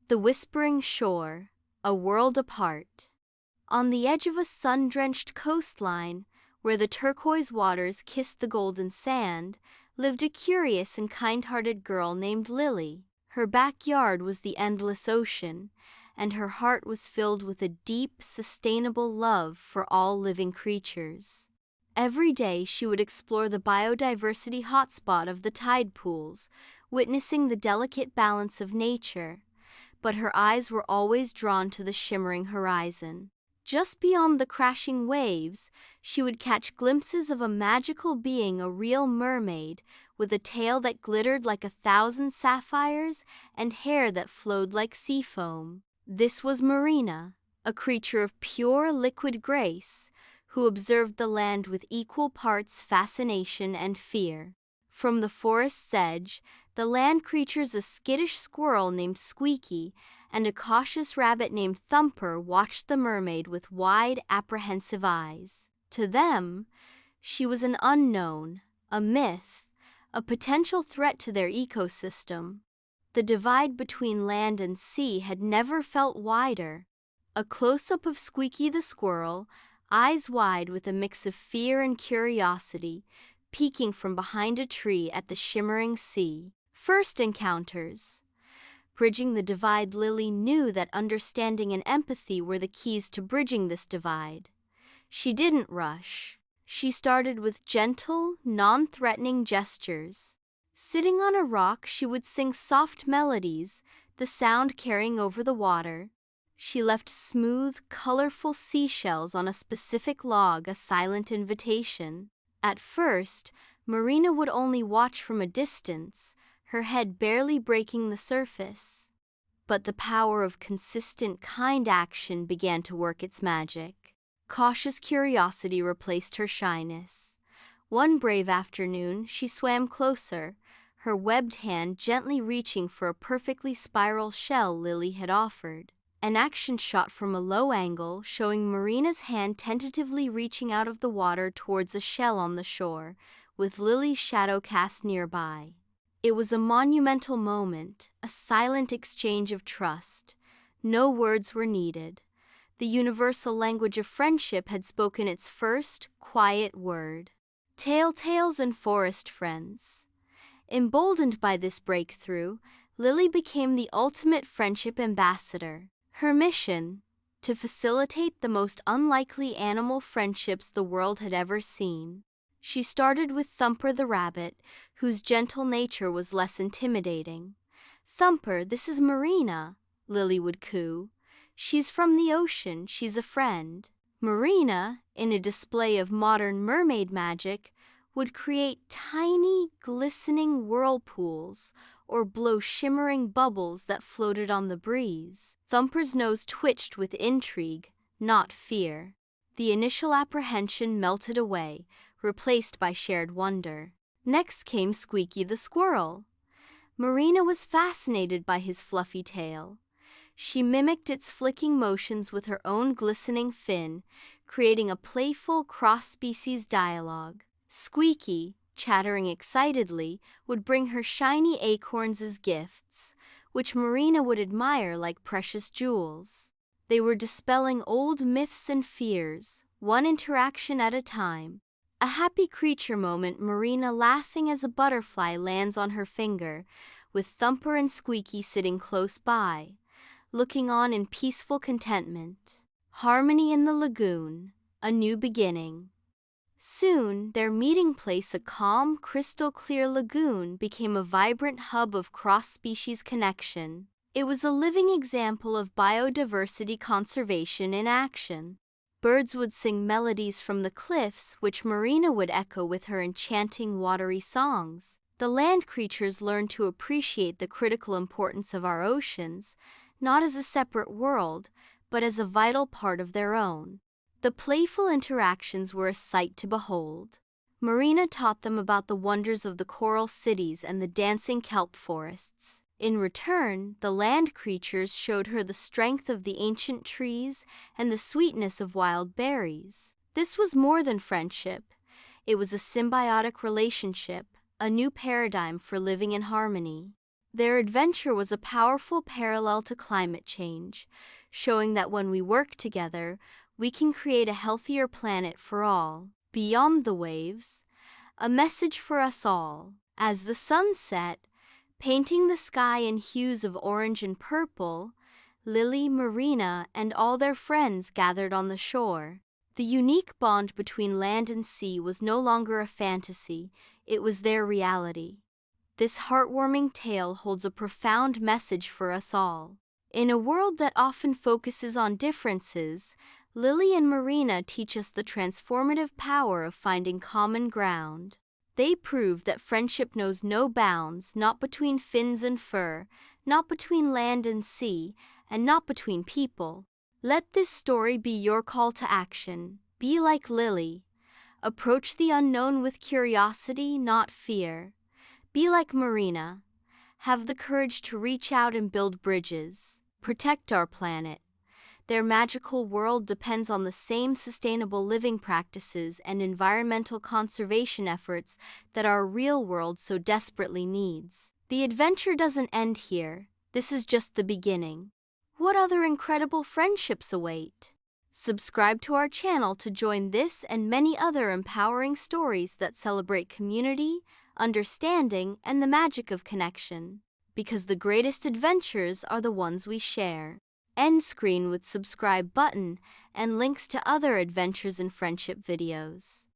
The whispering shore, a world apart. On the edge of a sun-drenched coastline, where the turquoise waters kissed the golden sand, lived a curious and kind-hearted girl named Lily. Her backyard was the endless ocean, and her heart was filled with a deep, sustainable love for all living creatures. Every day she would explore the biodiversity hotspot of the tide pools, witnessing the delicate balance of nature, but her eyes were always drawn to the shimmering horizon. Just beyond the crashing waves, she would catch glimpses of a magical being, a real mermaid, with a tail that glittered like 1,000 sapphires and hair that flowed like sea foam. This was Marina, a creature of pure liquid grace, who observed the land with equal parts fascination and fear. From the forest's edge, the land creatures, a skittish squirrel named Squeaky and a cautious rabbit named Thumper, watched the mermaid with wide, apprehensive eyes. To them, she was an unknown, a myth, a potential threat to their ecosystem. The divide between land and sea had never felt wider. A close-up of Squeaky the squirrel, eyes wide with a mix of fear and curiosity, peeking from behind a tree at the shimmering sea. First encounters. Bridging the divide. Lily knew that understanding and empathy were the keys to bridging this divide. She didn't rush. She started with gentle, non-threatening gestures. Sitting on a rock, she would sing soft melodies, the sound carrying over the water. She left smooth, colorful seashells on a specific log, a silent invitation. At first, Marina would only watch from a distance, her head barely breaking the surface. But the power of consistent, kind action began to work its magic. Cautious curiosity replaced her shyness. One brave afternoon, she swam closer, her webbed hand gently reaching for a perfectly spiral shell Lily had offered. An action shot from a low angle, showing Marina's hand tentatively reaching out of the water towards a shell on the shore, with Lily's shadow cast nearby. It was a monumental moment, a silent exchange of trust. No words were needed. The universal language of friendship had spoken its first, quiet word. Tales and forest friends. Emboldened by this breakthrough, Lily became the ultimate friendship ambassador. Her mission: to facilitate the most unlikely animal friendships the world had ever seen. She started with Thumper the rabbit, whose gentle nature was less intimidating. "Thumper, this is Marina," Lily would coo. "She's from the ocean, she's a friend." Marina, in a display of modern mermaid magic, would create tiny, glistening whirlpools or blow shimmering bubbles that floated on the breeze. Thumper's nose twitched with intrigue, not fear. The initial apprehension melted away, replaced by shared wonder. Next came Squeaky the squirrel. Marina was fascinated by his fluffy tail. She mimicked its flicking motions with her own glistening fin, creating a playful cross-species dialogue. Squeaky, chattering excitedly, would bring her shiny acorns as gifts, which Marina would admire like precious jewels. They were dispelling old myths and fears, one interaction at a time. A happy creature moment, Marina laughing as a butterfly lands on her finger, with Thumper and Squeaky sitting close by, looking on in peaceful contentment. Harmony in the lagoon, a new beginning. Soon, their meeting place, a calm, crystal-clear lagoon, became a vibrant hub of cross-species connection. It was a living example of biodiversity conservation in action. Birds would sing melodies from the cliffs, which Marina would echo with her enchanting watery songs. The land creatures learned to appreciate the critical importance of our oceans, not as a separate world, but as a vital part of their own. The playful interactions were a sight to behold. Marina taught them about the wonders of the coral cities and the dancing kelp forests. In return, the land creatures showed her the strength of the ancient trees and the sweetness of wild berries. This was more than friendship. It was a symbiotic relationship, a new paradigm for living in harmony. Their adventure was a powerful parallel to climate change, showing that when we work together, we can create a healthier planet for all. Beyond the waves, a message for us all. As the sun set, painting the sky in hues of orange and purple, Lily, Marina, and all their friends gathered on the shore. The unique bond between land and sea was no longer a fantasy, it was their reality. This heartwarming tale holds a profound message for us all. In a world that often focuses on differences, Lily and Marina teach us the transformative power of finding common ground. They prove that friendship knows no bounds, not between fins and fur, not between land and sea, and not between people. Let this story be your call to action. Be like Lily. Approach the unknown with curiosity, not fear. Be like Marina. Have the courage to reach out and build bridges. Protect our planet. Their magical world depends on the same sustainable living practices and environmental conservation efforts that our real world so desperately needs. The adventure doesn't end here. This is just the beginning. What other incredible friendships await? Subscribe to our channel to join this and many other empowering stories that celebrate community, understanding, and the magic of connection. Because the greatest adventures are the ones we share. End screen with subscribe button and links to other adventures and friendship videos.